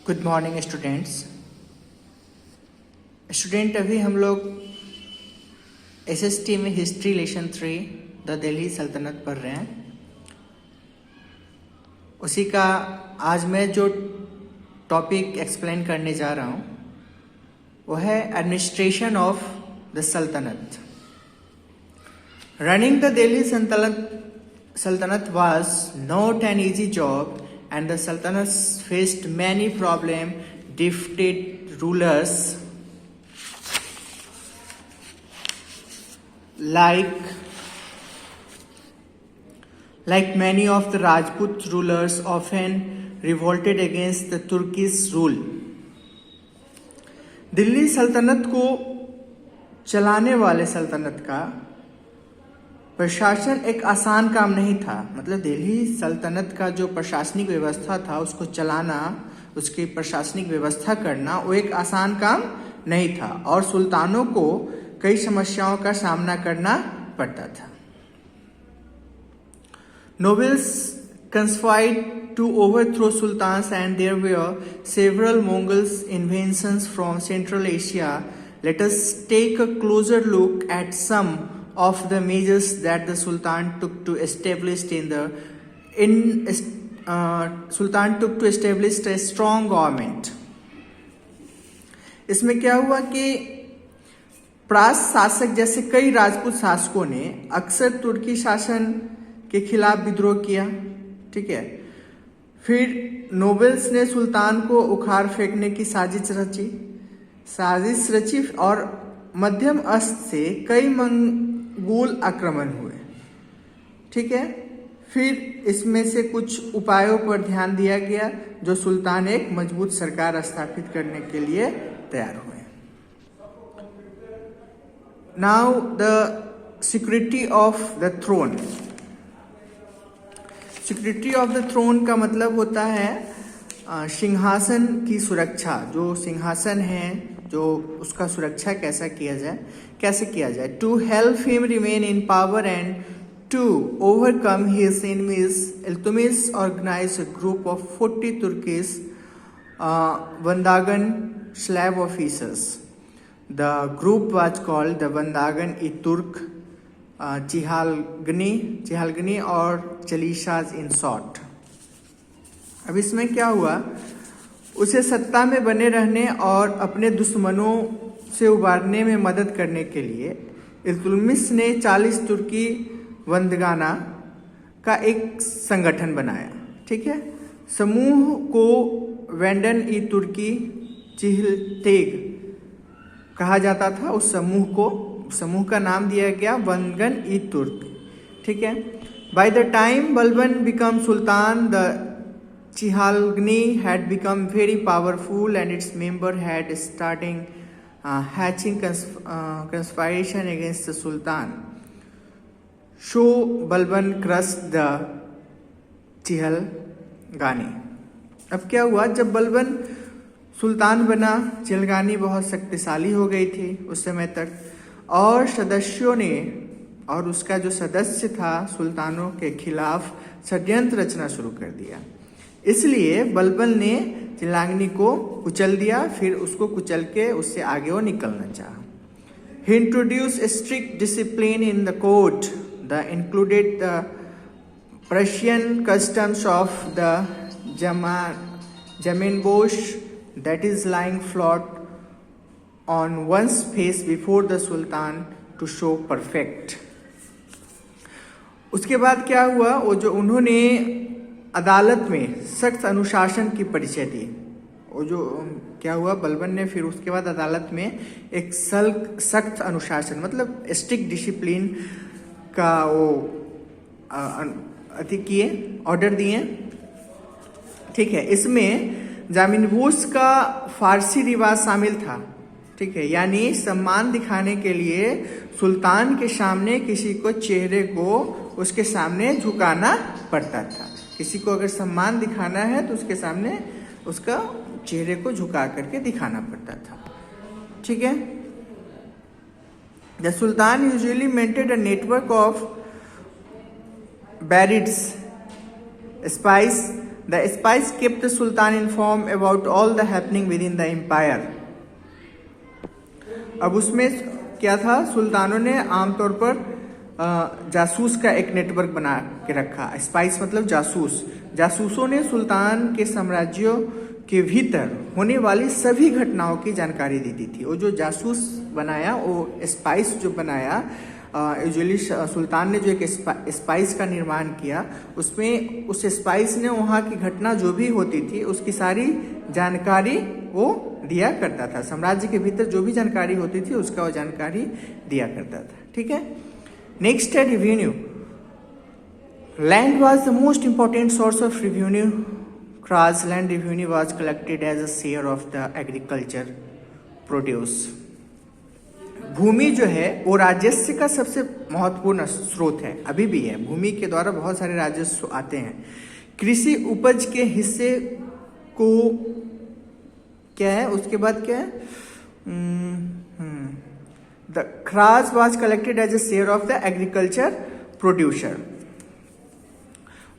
Good morning students. अभी हम लोग एसएसटी में हिस्ट्री लेसन 3 द दिल्ली सल्तनत पढ़ रहे हैं। उसी का आज मैं जो टॉपिक एक्सप्लेन करने जा रहा हूँ वो है एडमिनिस्ट्रेशन ऑफ द सल्तनत। रनिंग द दिल्ली सल्तनत was not an easy job, and the sultanate faced many problems. Defeated rulers like many of the Rajput rulers often revolted against the Turkish rule. Delhi सल्तनत को चलाने वाले सल्तनत का प्रशासन एक आसान काम नहीं था। मतलब दिल्ली सल्तनत का जो प्रशासनिक व्यवस्था था उसको चलाना, उसकी प्रशासनिक व्यवस्था करना वो एक आसान काम नहीं था और सुल्तानों को कई समस्याओं का सामना करना पड़ता था। Nobles conspired to overthrow sultans, and there were several Mongol invasions from Central Asia. Let us take a closer look at some of the measures that the Sultan took to establish a strong government. इसमें क्या हुआ कि प्रास शासक जैसे कई राजपूत शासकों ने अक्सर तुर्की शासन के खिलाफ विद्रोह किया। ठीक है, फिर नोबल्स ने सुल्तान को उखाड़ फेंकने की साजिश रची और मध्यम अस्त से कई मंगोल आक्रमण हुए। ठीक है, फिर इसमें से कुछ उपायों पर ध्यान दिया गया जो सुल्तान एक मजबूत सरकार स्थापित करने के लिए तैयार हुए। Now the security of the throne. Security of the throne का मतलब होता है सिंहासन की सुरक्षा। जो सिंहासन है जो उसका सुरक्षा कैसे किया जाए। To help him remain in power and to overcome his enemies, Iltutmish organise a group of 40 Turkish Bandagan slave officers. The group was called the Bandagan ई तुर्क चिहालगनी और चलीशाज इन शॉर्ट। अब इसमें क्या हुआ, उसे सत्ता में बने रहने और अपने दुश्मनों से उबारने में मदद करने के लिए इल्तुतमिश ने 40 तुर्की वंदगाना का एक संगठन बनाया। ठीक है, समूह को वेंडन ई तुर्की चिहलतेग कहा जाता था। उस समूह का नाम दिया गया वंदगन ई तुर्क। ठीक है, by the time Balban become Sultan, the Chihalgani had become very powerful and its member had starting hatching conspiration against the Sultan. So Balban crushed the Chihalgani. अब क्या हुआ, जब बलबन सुल्तान बना, चिहलगानी बहुत शक्तिशाली हो गई थी उस समय तक और उसका जो सदस्य था सुल्तानों के खिलाफ षड्यंत्र रचना शुरू कर दिया। इसलिए बलबन ने चिहलगानी को कुचल दिया, फिर उसको कुचल के उससे आगे वो निकलना चाहा। He introduced a strict discipline in the court that included the Persian customs of the Jaminbosh, that is lying flat on one's face before the Sultan to show perfect. उसके बाद क्या हुआ, वो जो उन्होंने अदालत में सख्त अनुशासन की परिचय दी। वो जो क्या हुआ, बलबन ने फिर उसके बाद अदालत में एक सख्त अनुशासन मतलब स्ट्रिक्ट डिसिप्लिन का वो ऑर्डर दिए। ठीक है, इसमें जामिनबोश का फारसी रिवाज शामिल था। ठीक है, यानी सम्मान दिखाने के लिए सुल्तान के सामने किसी को चेहरे को उसके सामने झुकाना पड़ता था। किसी को अगर सम्मान दिखाना है तो उसके सामने उसका चेहरे को झुका करके दिखाना पड़ता था। ठीक है, the sultan usually maintained a network of बैरिड्स, spies the spies kept the sultan informed about all the happening within the empire. अब उसमें क्या था, सुल्तानों ने आमतौर पर जासूस का एक नेटवर्क बना के रखा। स्पाइस मतलब जासूस। जासूसों ने सुल्तान के साम्राज्यों के भीतर होने वाली सभी घटनाओं की जानकारी दी थी। वो जो जासूस बनाया, वो स्पाइस जो बनाया, यूजुअली सुल्तान ने जो एक स्पाइस का निर्माण किया, उसमें उस स्पाइस ने वहाँ की घटना जो भी होती थी उसकी सारी जानकारी वो दिया करता था। साम्राज्य के भीतर जो भी जानकारी होती थी उसका वो जानकारी दिया करता था। ठीक है। नेक्स्ट है revenue. Land was the most important source of revenue. क्रास land revenue was collected as a share of the agriculture produce. भूमि जो है वो राजस्व का सबसे महत्वपूर्ण स्रोत है, अभी भी है। भूमि के द्वारा बहुत सारे राजस्व आते हैं। कृषि उपज के हिस्से को क्या है, उसके बाद क्या है, द खराज was collected as a share of the agriculture producer.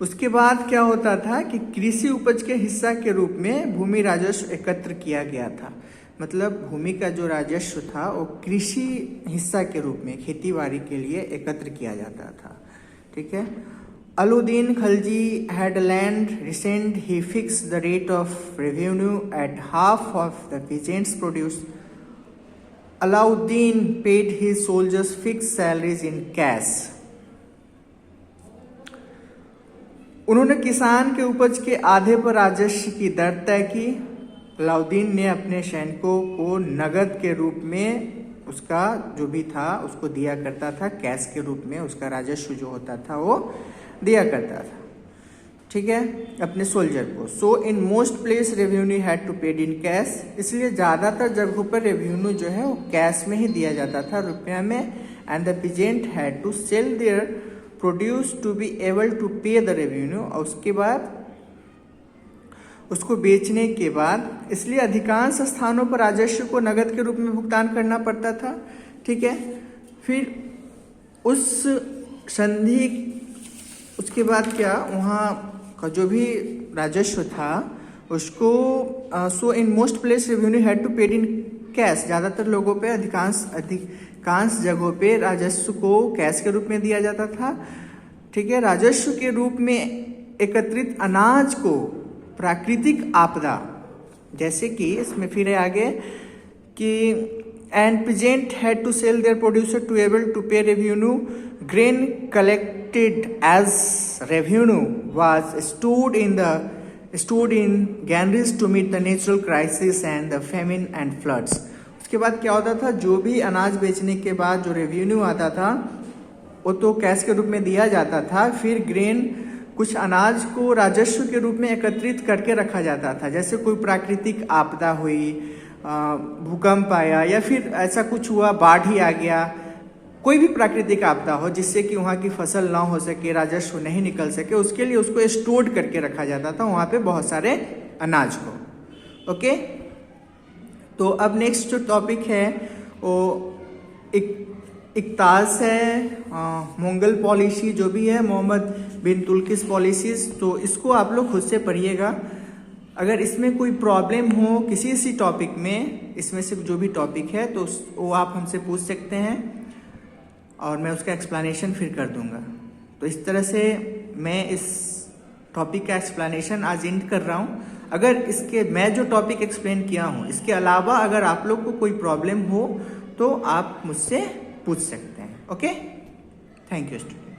उसके बाद क्या होता था कि कृषि उपज के हिस्सा के रूप में भूमि राजस्व एकत्र किया गया था। मतलब भूमि का जो राजस्व था वो कृषि हिस्सा के रूप में खेती बाड़ी के लिए एकत्र किया जाता था। ठीक है। Alauddin Khilji had land recent. He fixed the rate of revenue at half of the peasants' produce. Alauddin paid his soldiers fixed salaries in cash. उन्होंने किसान के उपज के आधे पर राजस्व की दर तय की। अलाउद्दीन ने अपने सैनिकों को नगद के रूप में उसका जो भी था उसको दिया करता था, कैश के रूप में उसका राजस्व जो होता था वो दिया करता था। ठीक है, अपने सोल्जर को। So in most place revenue had to paid in cash. इसलिए ज़्यादातर जगहों पर रेवेन्यू जो है वो कैश में ही दिया जाता था, रुपया में। And the peasant had to sell their produce to be able to pay the revenue. और उसके बाद उसको बेचने के बाद, इसलिए अधिकांश स्थानों पर राजस्व को नगद के रूप में भुगतान करना पड़ता था। ठीक है। फिर उस संधि, उसके बाद क्या, वहाँ का जो भी राजस्व था उसको so in most place revenue had to paid in cash. ज़्यादातर लोगों पे, अधिकांश जगहों पे राजस्व को कैश के रूप में दिया जाता था। ठीक है। राजस्व के रूप में एकत्रित अनाज को प्राकृतिक आपदा, जैसे कि इसमें फिर आगे कि and peasant had to sell their producer to able to pay revenue. Grain collected as revenue was stored in granaries to meet the natural crisis and the famine and floods. उसके बाद क्या होता था, जो भी अनाज बेचने के बाद जो रेवेन्यू आता था वो तो कैश के रूप में दिया जाता था। फिर ग्रेन, कुछ अनाज को राजस्व के रूप में एकत्रित करके रखा जाता था। जैसे कोई प्राकृतिक आपदा हुई, भूकंप आया, या फिर ऐसा कुछ हुआ, बाढ़ ही आ गया, कोई भी प्राकृतिक आपदा हो जिससे कि वहाँ की फसल ना हो सके, राजस्व नहीं निकल सके, उसके लिए उसको स्टोर करके रखा जाता था वहाँ पे बहुत सारे अनाज को। ओके। तो अब नेक्स्ट जो टॉपिक है वो इक्तास है, मंगल पॉलिसी जो भी है, मोहम्मद बिन तुर्किश पॉलिसीज। तो इसको आप लोग खुद से पढ़िएगा। अगर इसमें कोई प्रॉब्लम हो किसी टॉपिक में, इसमें से जो भी टॉपिक है, तो वो आप हमसे पूछ सकते हैं और मैं उसका एक्सप्लेनेशन फिर कर दूंगा। तो इस तरह से मैं इस टॉपिक का एक्सप्लेनेशन आज एंड कर रहा हूँ। अगर मैं जो टॉपिक एक्सप्लेन किया हूँ इसके अलावा अगर आप लोग को कोई प्रॉब्लम हो तो आप मुझसे पूछ सकते हैं। Okay, thank you student.